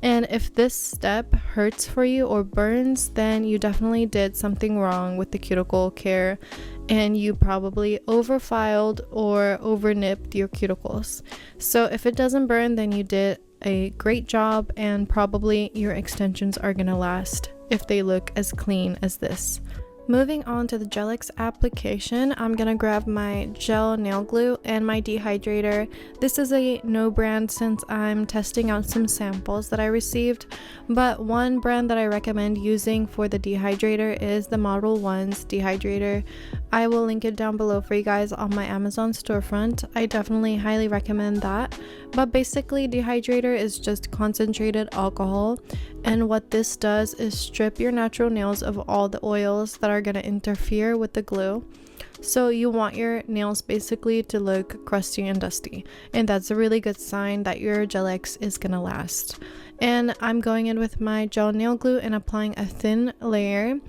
And if this step hurts for you or burns, then you definitely did something wrong with the cuticle care and you probably overfiled or over nipped your cuticles. So if it doesn't burn, then you did a great job and probably your extensions are gonna last if they look as clean as this. Moving on to the Gelix application, I'm gonna grab my gel nail glue and my dehydrator. This is a no brand since I'm testing out some samples that I received, but one brand that I recommend using for the dehydrator is the Model 1's dehydrator. I will link it down below for you guys on my Amazon storefront. I definitely highly recommend that. But basically, dehydrator is just concentrated alcohol, and what this does is strip your natural nails of all the oils that are going to interfere with the glue. So you want your nails basically to look crusty and dusty, and that's a really good sign that your Gelix is going to last. And I'm going in with my gel nail glue and applying a thin layer.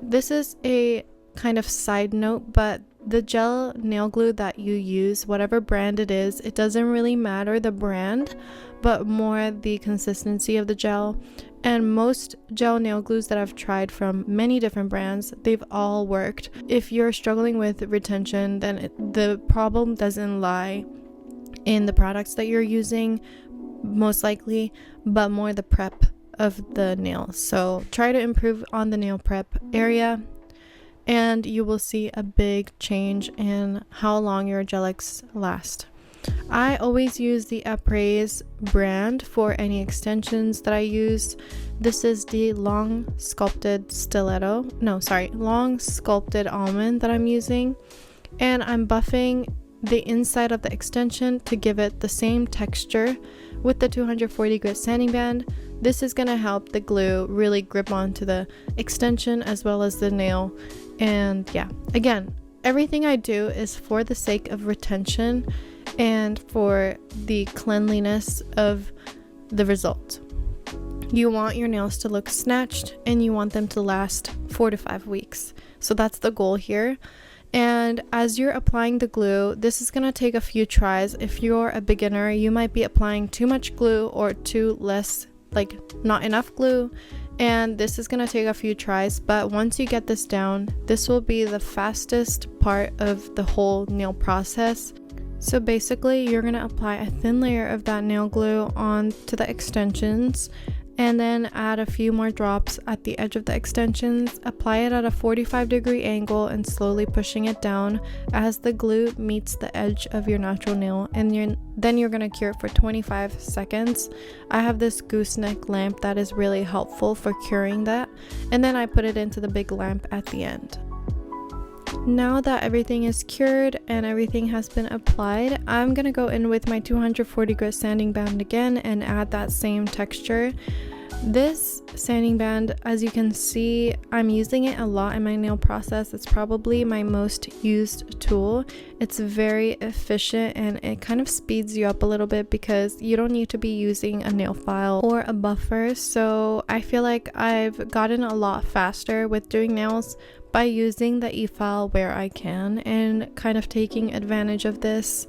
This is a kind of side note, but the gel nail glue that you use, whatever brand it is, it doesn't really matter the brand, but more the consistency of the gel. And most gel nail glues that I've tried from many different brands, they've all worked. If you're struggling with retention, then the problem doesn't lie in the products that you're using, most likely, but more the prep of the nails. So try to improve on the nail prep area, and you will see a big change in how long your Gelix last. I always use the Appraise brand for any extensions that I use. This is the long sculpted almond that I'm using, and I'm buffing the inside of the extension to give it the same texture with the 240 grit sanding band. This is going to help the glue really grip onto the extension as well as the nail. And yeah, again, everything I do is for the sake of retention and for the cleanliness of the result. You want your nails to look snatched and you want them to last 4 to 5 weeks. So that's the goal here. And as you're applying the glue, this is going to take a few tries. If you're a beginner, you might be applying too much glue or too less, like not enough glue. And this is going to take a few tries, but once you get this down, this will be the fastest part of the whole nail process. So basically, you're going to apply a thin layer of that nail glue onto the extensions and then add a few more drops at the edge of the extensions. Apply it at a 45-degree angle and slowly pushing it down as the glue meets the edge of your natural nail, and then you're going to cure it for 25 seconds. I have this gooseneck lamp that is really helpful for curing that, and then I put it into the big lamp at the end. Now that everything is cured and everything has been applied, I'm going to go in with my 240 grit sanding band again and add that same texture. This sanding band, as you can see, I'm using it a lot in my nail process. It's probably my most used tool. It's very efficient and it kind of speeds you up a little bit because you don't need to be using a nail file or a buffer. So I feel like I've gotten a lot faster with doing nails by using the e-file where I can and kind of taking advantage of this.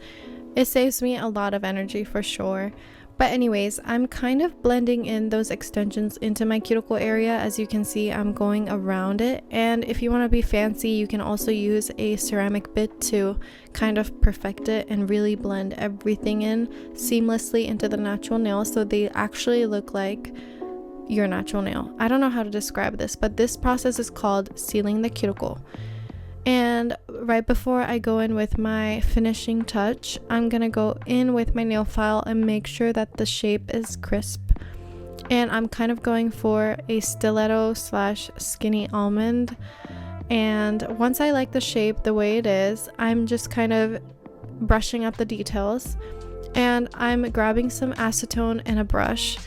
It saves me a lot of energy for sure. But anyways, I'm kind of blending in those extensions into my cuticle area. As you can see, I'm going around it, and if you want to be fancy, you can also use a ceramic bit to kind of perfect it and really blend everything in seamlessly into the natural nail so they actually look like your natural nail. I don't know how to describe this, but this process is called sealing the cuticle. And right before I go in with my finishing touch, I'm gonna go in with my nail file and make sure that the shape is crisp. And I'm kind of going for a stiletto / skinny almond. And once I like the shape the way it is, I'm just kind of brushing up the details. And I'm grabbing some acetone and a brush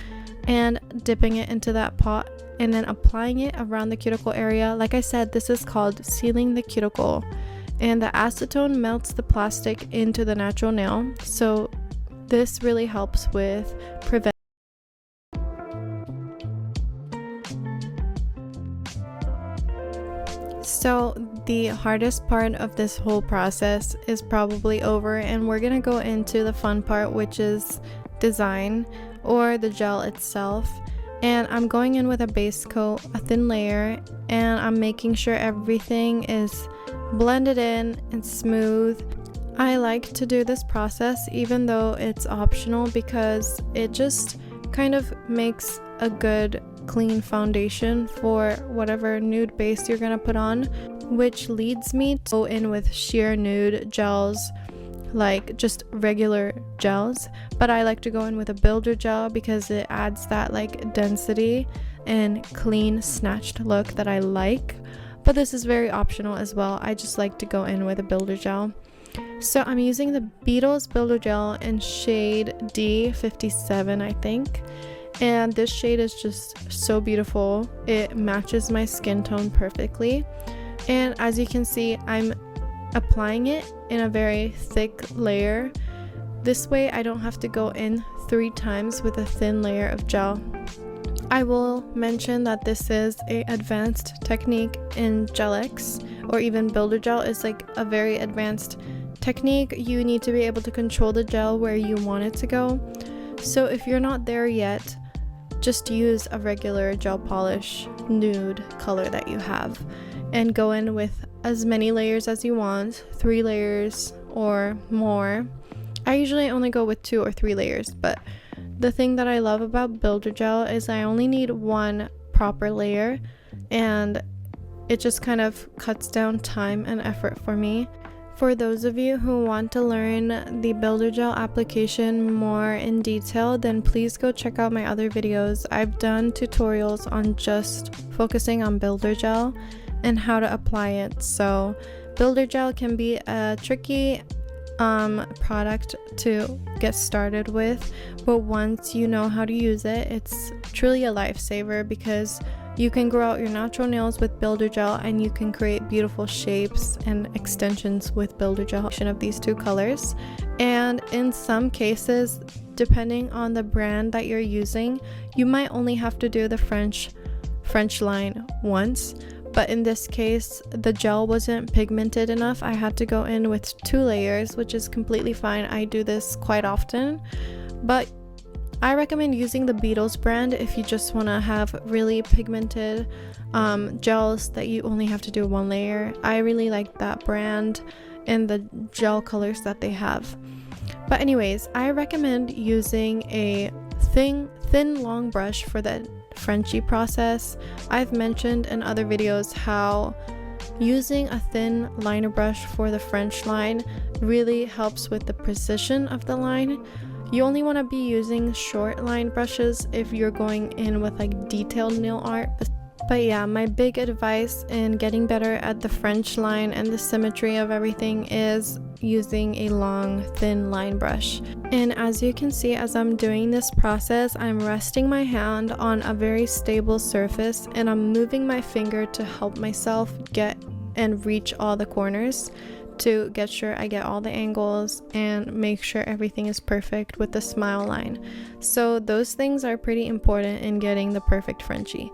and dipping it into that pot and then applying it around the cuticle area. Like I said, this is called sealing the cuticle, and the acetone melts the plastic into the natural nail, so this really helps with preventing. So the hardest part of this whole process is probably over, and we're gonna go into the fun part, which is design or the gel itself. And I'm going in with a base coat, a thin layer, and I'm making sure everything is blended in and smooth. I like to do this process even though it's optional because it just kind of makes a good clean foundation for whatever nude base you're gonna put on, which leads me to go in with sheer nude gels, like just regular gels, but I like to go in with a builder gel because it adds that like density and clean snatched look that I like. But this is very optional as well. I just like to go in with a builder gel. So I'm using the Beetles Builder Gel in shade D57, I think. And this shade is just so beautiful. It matches my skin tone perfectly. And as you can see, I'm applying it in a very thick layer. This way I don't have to go in 3 times with a thin layer of gel. I will mention that this is a advanced technique in Gel-X, or even Builder Gel is like a very advanced technique. You need to be able to control the gel where you want it to go. So if you're not there yet, just use a regular gel polish nude color that you have and go in with as many layers as you want, 3 layers or more. I usually only go with 2 or 3 layers, but the thing that I love about Builder Gel is I only need 1 proper layer, and it just kind of cuts down time and effort for me. For those of you who want to learn the Builder Gel application more in detail, then please go check out my other videos. I've done tutorials on just focusing on Builder Gel and how to apply it. So Builder Gel can be a tricky product to get started with, but once you know how to use it, it's truly a lifesaver because you can grow out your natural nails with Builder Gel, and you can create beautiful shapes and extensions with Builder Gel of these 2 colors. And in some cases, depending on the brand that you're using, you might only have to do the French line once. But in this case, the gel wasn't pigmented enough. I had to go in with 2 layers, which is completely fine. I do this quite often, but I recommend using the Beetles brand if you just want to have really pigmented gels that you only have to do 1 layer. I really like that brand and the gel colors that they have. But anyways, I recommend using a thin long brush for the Frenchie process. I've mentioned in other videos how using a thin liner brush for the French line really helps with the precision of the line. You only want to be using short line brushes if you're going in with like detailed nail art. But yeah, my big advice in getting better at the French line and the symmetry of everything is using a long, thin line brush. And as you can see, as I'm doing this process, I'm resting my hand on a very stable surface and I'm moving my finger to help myself get and reach all the corners to get sure I get all the angles and make sure everything is perfect with the smile line. So those things are pretty important in getting the perfect Frenchie.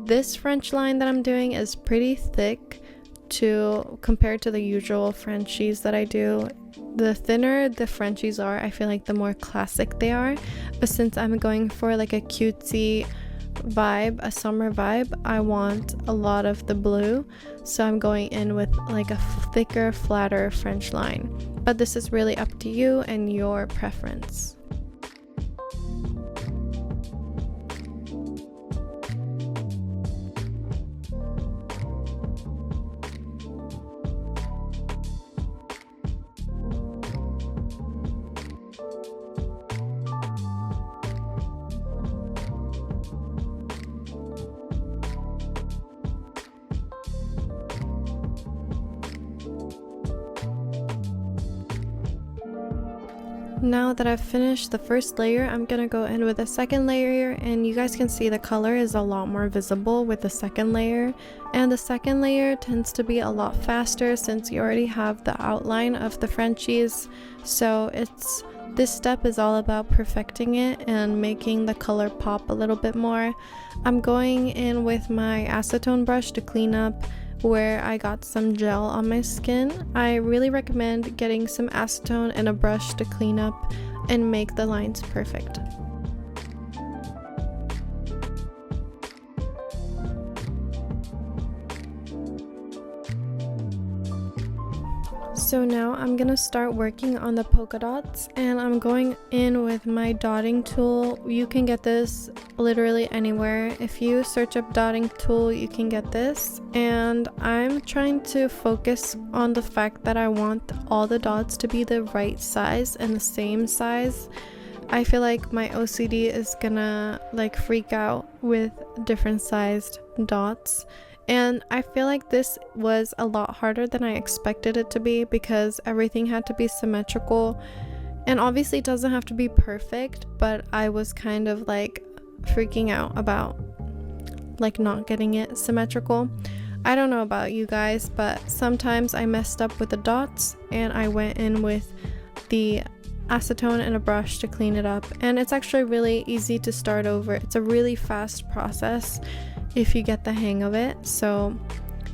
This French line that I'm doing is pretty thick compared to the usual Frenchies that I do. The thinner the Frenchies are, I feel like the more classic they are. But since I'm going for like a cutesy vibe, a summer vibe, I want a lot of the blue, so I'm going in with like a thicker, flatter French line. But this is really up to you and your preference. Now that I've finished the first layer, I'm gonna go in with a second layer, and you guys can see the color is a lot more visible with the second layer, and the second layer tends to be a lot faster since you already have the outline of the Frenchies. So this step is all about perfecting it and making the color pop a little bit more. I'm going in with my acetone brush to clean up where I got some gel on my skin. I really recommend getting some acetone and a brush to clean up and make the lines perfect. So now I'm gonna start working on the polka dots, and I'm going in with my dotting tool. You can get this literally anywhere. If you search up dotting tool, you can get this. And I'm trying to focus on the fact that I want all the dots to be the right size and the same size. I feel like my OCD is gonna like freak out with different sized dots. And I feel like this was a lot harder than I expected it to be because everything had to be symmetrical. And obviously it doesn't have to be perfect, but I was kind of like freaking out about like not getting it symmetrical. I don't know about you guys, but sometimes I messed up with the dots and I went in with the acetone and a brush to clean it up. And it's actually really easy to start over. It's a really fast process if you get the hang of it. So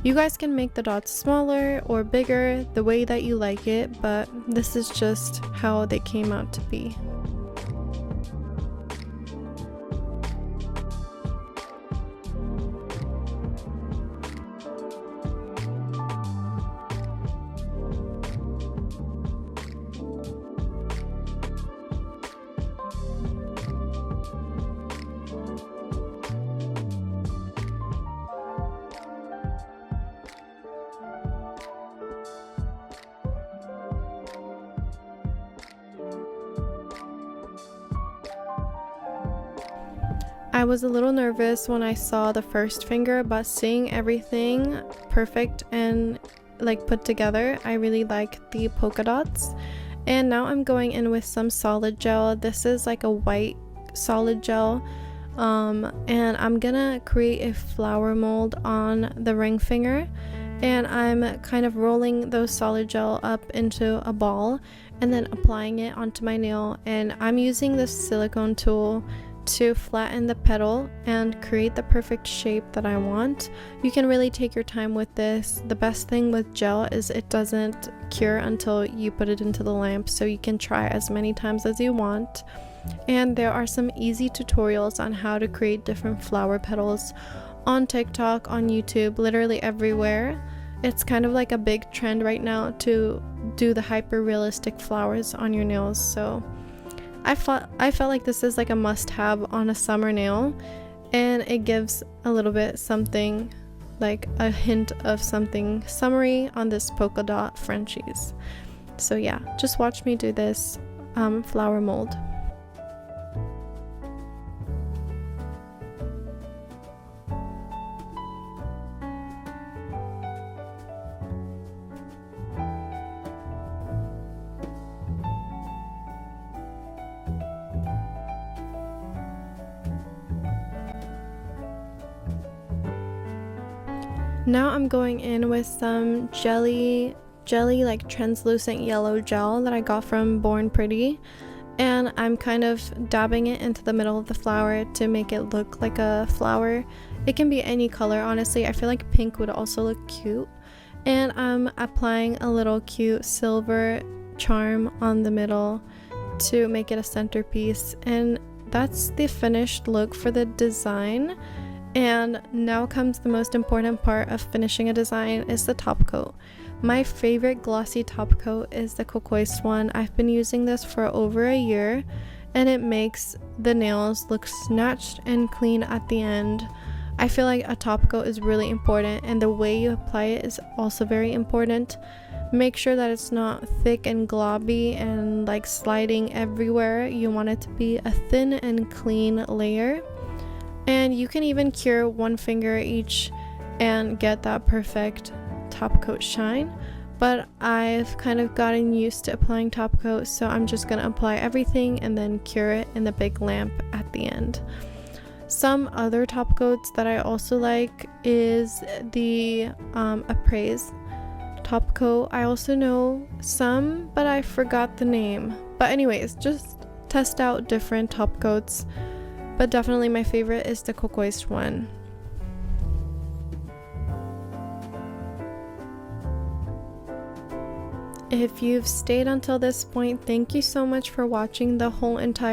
you guys can make the dots smaller or bigger the way that you like it, but this is just how they came out to be. I was a little nervous when I saw the first finger, but seeing everything perfect and like put together, I really like the polka dots. And now I'm going in with some solid gel. This is like a white solid gel, and I'm gonna create a flower mold on the ring finger, and I'm kind of rolling those solid gel up into a ball and then applying it onto my nail. And I'm using this silicone tool to flatten the petal and create the perfect shape that I want. You can really take your time with this. The best thing with gel is it doesn't cure until you put it into the lamp, so you can try as many times as you want. And there are some easy tutorials on how to create different flower petals on TikTok, on YouTube, literally everywhere. It's kind of like a big trend right now to do the hyper realistic flowers on your nails, so I felt like this is like a must-have on a summer nail, and it gives a little bit something, like a hint of something summery on this polka dot Frenchies. So yeah, just watch me do this flower mold. Now I'm going in with some jelly like translucent yellow gel that I got from Born Pretty, and I'm kind of dabbing it into the middle of the flower to make it look like a flower. It can be any color, honestly. I feel like pink would also look cute. And I'm applying a little cute silver charm on the middle to make it a centerpiece, and that's the finished look for the design. And now comes the most important part of finishing a design, is the top coat. My favorite glossy top coat is the Cocoist one. I've been using this for over a year, and it makes the nails look snatched and clean at the end. I feel like a top coat is really important, and the way you apply it is also very important. Make sure that it's not thick and globby and like sliding everywhere. You want it to be a thin and clean layer. And you can even cure one finger each and get that perfect top coat shine. But I've kind of gotten used to applying top coat, so I'm just going to apply everything and then cure it in the big lamp at the end. Some other top coats that I also like is the Appraise top coat. I also know some, but I forgot the name. But anyways, just test out different top coats. But definitely my favorite is the Cocoist one. If you've stayed until this point, thank you so much for watching the whole entire